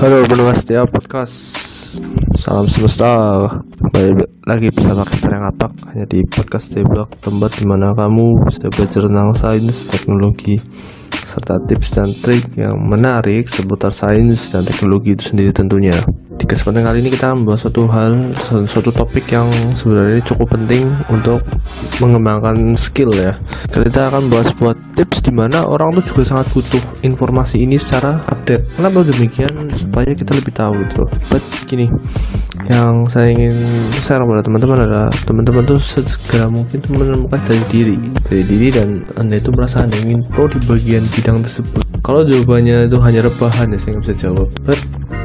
Halo pendengar setia podcast, salam semesta. Kembali lagi bersama kita yang ngapak hanya di podcast Teblog, tempat dimana kamu bisa belajar tentang sains, teknologi, serta tips dan trik yang menarik seputar sains dan teknologi itu sendiri tentunya. Di kesempatan kali ini kita membahas suatu topik yang sebenarnya cukup penting untuk mengembangkan skill ya. Kita akan bahas buat tips di mana orang tuh juga sangat butuh informasi ini secara update. Kenapa demikian? Supaya kita lebih tahu gitu. But gini, yang saya ingin share kepada teman-teman adalah teman-teman tuh segera mungkin tuh menemukan jati diri dan Anda itu merasa Anda ingin pro di bagian bidang tersebut. Kalau jawabannya itu hanya rebahan ya saya nggak bisa jawab. But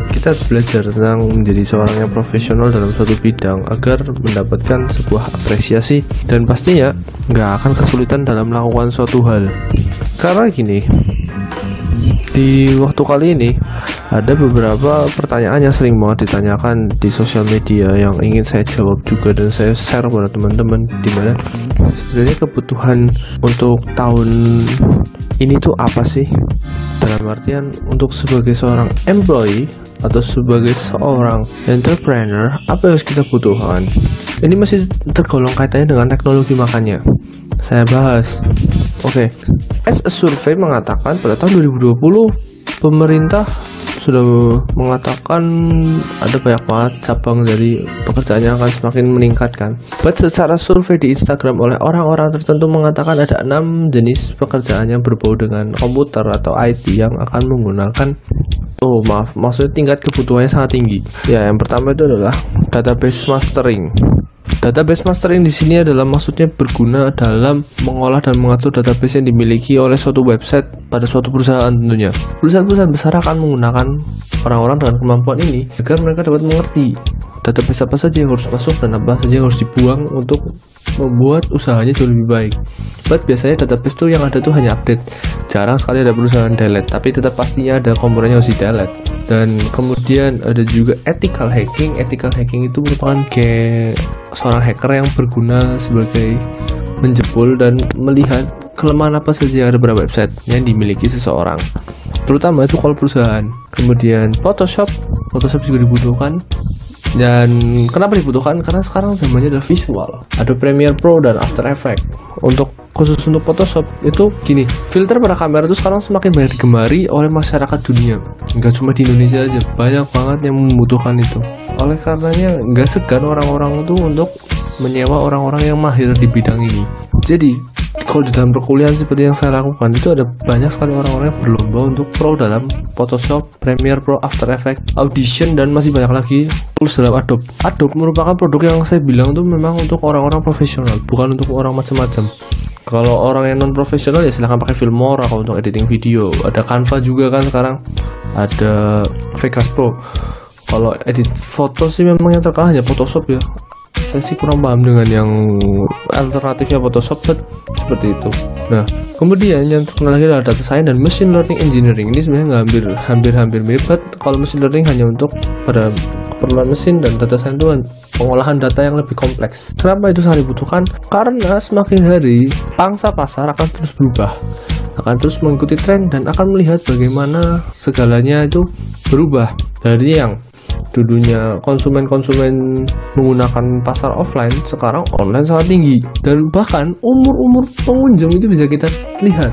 kita harus belajar tentang menjadi seorang yang profesional dalam suatu bidang agar mendapatkan sebuah apresiasi dan pastinya nggak akan kesulitan dalam melakukan suatu hal. Karena gini, di waktu kali ini ada beberapa pertanyaan yang sering banget ditanyakan di sosial media yang ingin saya jawab juga dan saya share kepada teman-teman, dimana sebenarnya kebutuhan untuk tahun ini tuh apa sih? Dalam artian untuk sebagai seorang employee atau sebagai seorang entrepreneur, apa yang harus kita butuhkan? Ini masih tergolong kaitannya dengan teknologi, makanya saya bahas. Oke, as a survey mengatakan pada tahun 2020 pemerintah sudah mengatakan ada banyak banget cabang dari pekerjaan yang akan semakin meningkatkan. But secara survei di Instagram oleh orang-orang tertentu mengatakan ada 6 jenis pekerjaan yang berbau dengan komputer atau IT yang akan menggunakan maksudnya tingkat kebutuhannya sangat tinggi. Ya, yang pertama itu adalah database mastering. Database mastering di sini adalah maksudnya berguna dalam mengolah dan mengatur database yang dimiliki oleh suatu website pada suatu perusahaan tentunya. Perusahaan-perusahaan besar akan menggunakan orang-orang dengan kemampuan ini agar mereka dapat mengerti database apa saja yang harus masuk dan apa saja yang harus dibuang untuk membuat usahanya jauh lebih baik. But biasanya database tuh yang ada tuh hanya update. Jarang sekali ada perusahaan delete, tapi tetap pastinya ada komponen yang harus di delete. Dan kemudian ada juga ethical hacking. Ethical hacking itu merupakan kayak seorang hacker yang berguna sebagai menjebol dan melihat kelemahan apa saja yang ada pada website yang dimiliki seseorang, terutama itu kalau perusahaan. Kemudian Photoshop juga dibutuhkan. Dan kenapa dibutuhkan? Karena sekarang zamannya adalah visual. Ada Premiere Pro dan After Effects. Khusus untuk Photoshop itu gini, filter pada kamera itu sekarang semakin banyak digemari oleh masyarakat dunia. Nggak cuma di Indonesia aja, banyak banget yang membutuhkan itu. Oleh karenanya nggak segan orang-orang itu untuk menyewa orang-orang yang mahir di bidang ini. Jadi kalau di dalam perkuliahan seperti yang saya lakukan itu ada banyak sekali orang-orang yang berlomba untuk pro dalam Photoshop, Premiere Pro, After Effects, Audition, dan masih banyak lagi tools dalam Adobe. Adobe merupakan produk yang saya bilang itu memang untuk orang-orang profesional, bukan untuk orang macam-macam. Kalau orang yang non profesional ya silahkan pakai Filmora kalau untuk editing video. Ada Canva juga kan sekarang, ada Vegas Pro. Kalau edit foto sih memang yang terkenal hanya Photoshop ya. Saya sih kurang paham dengan yang alternatifnya Photoshop, seperti itu. Nah, kemudian yang terkenal lagi adalah data science dan machine learning engineering. Ini sebenarnya hampir mirip, kalau machine learning hanya untuk pada keperluan mesin dan data science itu pengolahan data yang lebih kompleks. Kenapa itu sangat dibutuhkan? Karena semakin hari pangsa pasar akan terus berubah, akan terus mengikuti tren dan akan melihat bagaimana segalanya itu berubah dari yang dulunya konsumen menggunakan pasar offline, sekarang online sangat tinggi, dan bahkan umur pengunjung itu bisa kita lihat,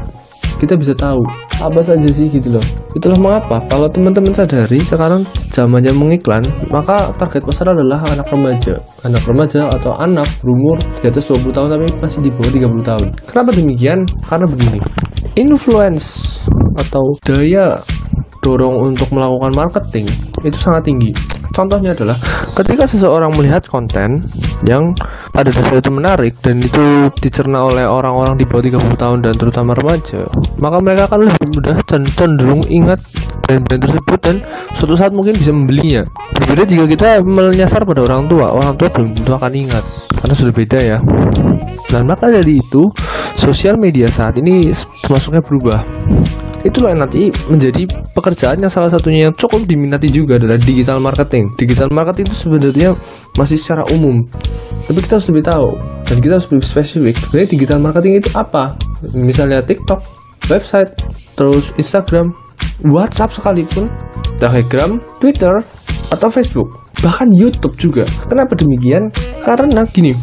kita bisa tahu apa saja sih gitu loh. Itulah mengapa kalau teman-teman sadari sekarang zamannya mengiklan, maka target pasar adalah anak remaja atau anak berumur di atas 20 tahun tapi masih di bawah 30 tahun. Kenapa demikian? Karena begini, influence atau daya dorong untuk melakukan marketing itu sangat tinggi. Contohnya adalah ketika seseorang melihat konten yang pada dasarnya itu menarik dan itu dicerna oleh orang-orang di bawah 30 tahun dan terutama remaja, maka mereka akan lebih mudah cenderung ingat brand-brand tersebut dan suatu saat mungkin bisa membelinya. Berbeda jika kita menyasar pada orang tua belum tentu akan ingat karena sudah beda ya. Dan maka dari itu sosial media saat ini termasuknya berubah. Itulah yang nanti menjadi pekerjaan yang salah satunya yang cukup diminati juga adalah digital marketing. Digital marketing itu sebenarnya masih secara umum, tapi kita harus lebih tahu dan kita harus lebih spesifik. Sebenarnya digital marketing itu apa? Misalnya TikTok, website, terus Instagram, WhatsApp sekalipun, Telegram, Twitter, atau Facebook, bahkan YouTube juga. Kenapa demikian? Karena gini,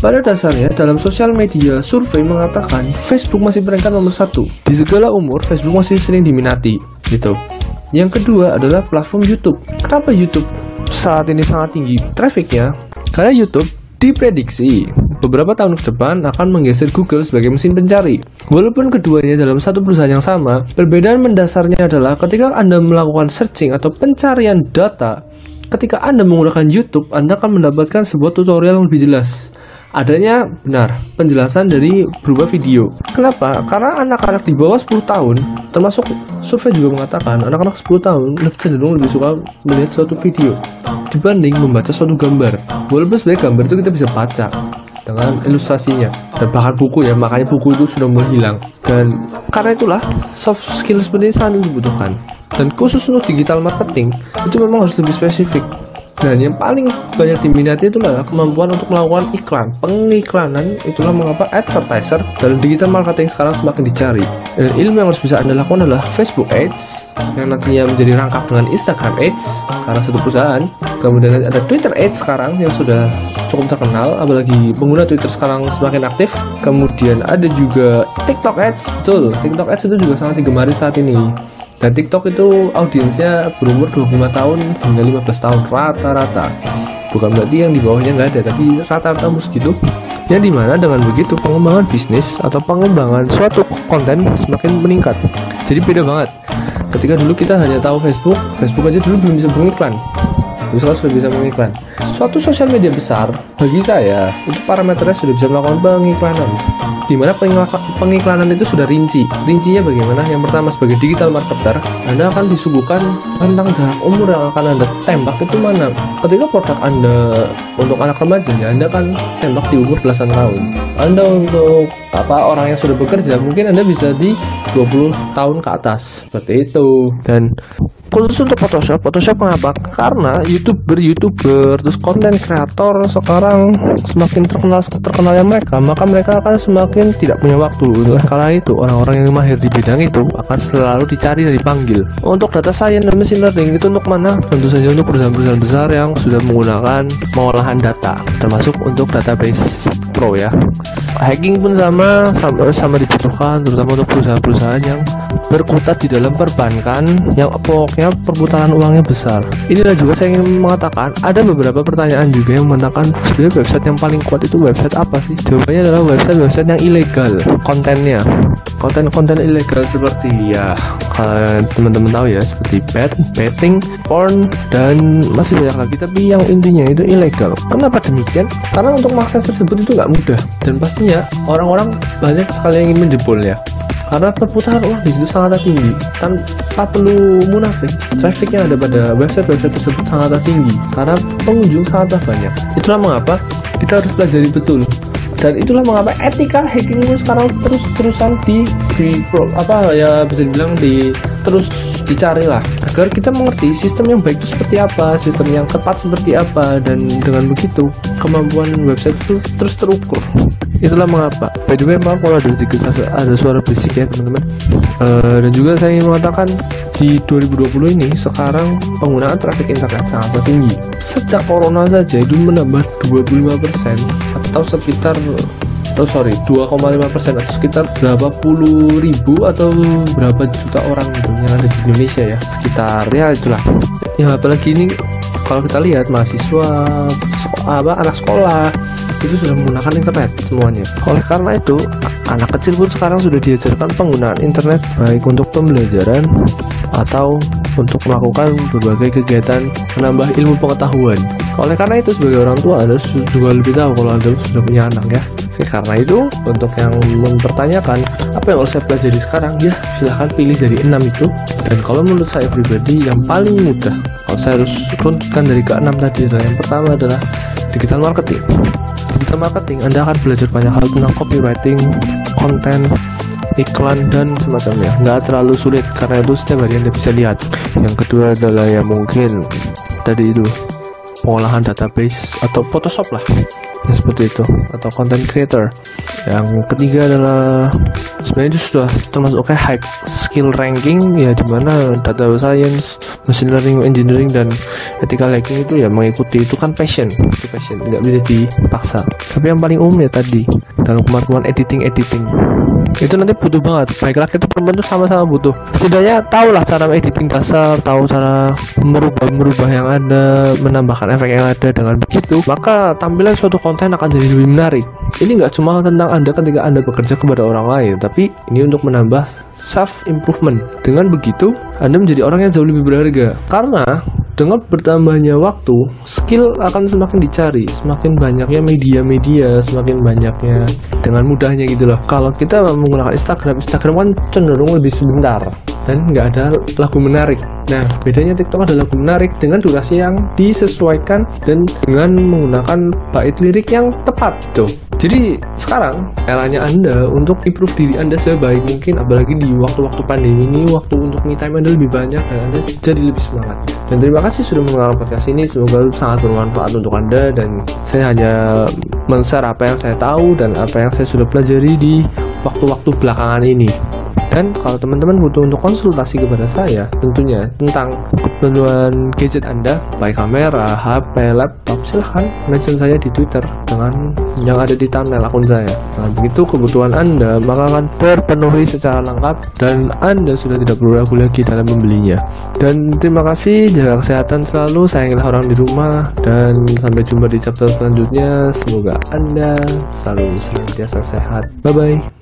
pada dasarnya dalam sosial media survei mengatakan Facebook masih peringkat nomor 1. Di segala umur, Facebook masih sering diminati gitu. Yang kedua adalah platform YouTube. Kenapa YouTube saat ini sangat tinggi trafficnya? Karena YouTube diprediksi beberapa tahun ke depan akan menggeser Google sebagai mesin pencari. Walaupun keduanya dalam satu perusahaan yang sama, perbedaan mendasarnya adalah ketika Anda melakukan searching atau pencarian data, ketika Anda menggunakan YouTube, Anda akan mendapatkan sebuah tutorial yang lebih jelas. Adanya benar penjelasan dari berupa video. Kenapa? Karena anak-anak di bawah 10 tahun, termasuk survei juga mengatakan anak-anak 10 tahun cenderung lebih suka melihat suatu video dibanding membaca suatu gambar. Walaupun sebenarnya gambar itu kita bisa baca dengan ilustrasinya dan bahkan buku ya, makanya buku itu sudah mulai hilang. Dan karena itulah soft skill seperti ini sangat dibutuhkan. Dan khusus untuk digital marketing itu memang harus lebih spesifik. Dan yang paling banyak diminati itulah kemampuan untuk melakukan iklan, pengiklanan. Itulah mengapa advertiser dalam digital marketing sekarang semakin dicari. Dan ilmu yang harus bisa Anda lakukan adalah Facebook Ads, yang nantinya menjadi rangkap dengan Instagram Ads karena satu perusahaan. Kemudian ada Twitter Ads sekarang yang sudah cukup terkenal, apalagi pengguna Twitter sekarang semakin aktif. Kemudian ada juga TikTok Ads. Betul, TikTok Ads itu juga sangat digemari saat ini. Dan TikTok itu audiensnya berumur 25 tahun hingga 15 tahun rata-rata. Bukan berarti yang di bawahnya nggak ada, tapi rata-rata segitu. Yang dimana dengan begitu pengembangan bisnis atau pengembangan suatu konten semakin meningkat. Jadi beda banget. Ketika dulu kita hanya tahu Facebook aja dulu belum bisa mengiklan. Sekarang sudah bisa mengiklan. Suatu sosial media besar bagi saya itu parameternya sudah bisa melakukan pengiklanan. Dimana pengiklanan itu sudah rinci. Rincinya bagaimana? Yang pertama, sebagai digital marketer, Anda akan disuguhkan tentang jarak umur yang akan Anda tembak itu mana. Ketika produk Anda untuk anak remaja, ya Anda akan tembak di umur belasan tahun. Anda untuk orang yang sudah bekerja, mungkin Anda bisa di 20 tahun ke atas. Seperti itu. Dan khusus untuk Photoshop kenapa? Karena YouTuber, terus konten kreator sekarang semakin terkenalnya mereka, maka mereka akan semakin tidak punya waktu. Karena itu orang-orang yang mahir di bidang itu akan selalu dicari dan dipanggil. Untuk data science dan machine learning itu untuk mana? Tentu saja untuk perusahaan-perusahaan besar yang sudah menggunakan pengolahan data, termasuk untuk database pro ya. Hacking pun sama dibutuhkan, terutama untuk perusahaan-perusahaan yang berkutat di dalam perbankan yang pokoknya perputaran uangnya besar. Inilah juga saya ingin mengatakan ada beberapa pertanyaan juga yang mengatakan sebenarnya website yang paling kuat itu website apa sih? Jawabannya adalah website yang ilegal kontennya. Konten ilegal seperti ya teman-teman tahu ya, seperti betting, porn, dan masih banyak lagi, tapi yang intinya itu ilegal. Kenapa demikian? Karena untuk mengakses tersebut itu nggak mudah, dan pastinya orang-orang banyak sekali yang ingin menjebolnya. Karena perputaran uang di situ sangat tinggi, tanpa perlu munafik. Traffic yang ada pada website tersebut sangat tinggi karena pengunjung sangat banyak. Itulah mengapa kita harus pelajari betul. Dan itulah mengapa etika hacking itu sekarang terus-terusan bisa dibilang terus dicari lah, agar kita mengerti sistem yang baik itu seperti apa, sistem yang tepat seperti apa, dan dengan begitu kemampuan website itu terus terukur. Itulah mengapa. By the way, maaf kalau ada suara berisik ya teman-teman. Dan juga saya ingin mengatakan di 2020 ini sekarang penggunaan traffic internet sangat tinggi. Sejak corona saja itu menambah 25% atau sekitar 2,5% atau sekitar berapa puluh ribu atau berapa juta orang gitu yang ada di Indonesia ya, sekitar ya itulah ya. Apalagi ini kalau kita lihat mahasiswa, anak sekolah itu sudah menggunakan internet semuanya. Oleh karena itu anak kecil pun sekarang sudah diajarkan penggunaan internet, baik untuk pembelajaran atau untuk melakukan berbagai kegiatan menambah ilmu pengetahuan. Oleh karena itu sebagai orang tua Anda juga lebih tahu kalau Anda sudah punya anak ya. Karena itu untuk yang mempertanyakan apa yang harus saya pelajari sekarang, ya silahkan pilih dari 6 itu. Dan kalau menurut saya pribadi yang paling mudah, kalau saya harus runutkan dari ke-6 tadi adalah yang pertama adalah digital marketing. Digital marketing Anda akan belajar banyak hal tentang copywriting, konten, iklan, dan semacamnya. Nggak terlalu sulit karena itu setiap hari Anda bisa lihat. Yang kedua adalah ya mungkin tadi itu pengolahan database atau Photoshop lah, ya seperti itu, atau content creator. Yang ketiga adalah sebenarnya itu sudah termasuk kayak high skill ranking, ya dimana data science, machine learning, engineering, dan ethical hacking itu ya mengikuti, itu kan passion, nggak bisa dipaksa. Tapi yang paling umum ya tadi, dalam kemampuan editing itu nanti butuh banget, baik laki atau perempuan itu sama-sama butuh. Setidaknya tahu lah cara editing dasar, tahu cara merubah yang ada, menambahkan efek yang ada. Dengan begitu maka tampilan suatu konten akan jadi lebih menarik. Ini nggak cuma tentang Anda ketika Anda bekerja kepada orang lain, tapi ini untuk menambah self improvement. Dengan begitu Anda menjadi orang yang jauh lebih berharga, karena dengan bertambahnya waktu, skill akan semakin dicari, semakin banyaknya media-media, semakin banyaknya, dengan mudahnya gitu loh. Kalau kita menggunakan Instagram kan cenderung lebih sebentar dan nggak ada lagu menarik. Nah, bedanya TikTok ada lagu menarik dengan durasi yang disesuaikan dan dengan menggunakan bait lirik yang tepat tuh. Jadi sekarang eranya Anda untuk improve diri Anda sebaik mungkin, apalagi di waktu-waktu pandemi ini, waktu untuk me time Anda lebih banyak dan Anda jadi lebih semangat. Dan terima kasih sudah mendengarkan podcast ini, semoga sangat bermanfaat untuk Anda, dan saya hanya men-share apa yang saya tahu dan apa yang saya sudah pelajari di waktu-waktu belakangan ini. Dan kalau teman-teman butuh untuk konsultasi kepada saya tentunya tentang keperluan gadget Anda, baik kamera, HP, laptop, silahkan mention saya di Twitter dengan yang ada di thumbnail akun saya. Nah, begitu kebutuhan Anda maka akan terpenuhi secara lengkap dan Anda sudah tidak perlu ragu lagi dalam membelinya. Dan terima kasih, jaga kesehatan selalu, sayangilah orang di rumah, dan sampai jumpa di chapter selanjutnya. Semoga Anda selalu senantiasa sehat. Bye-bye.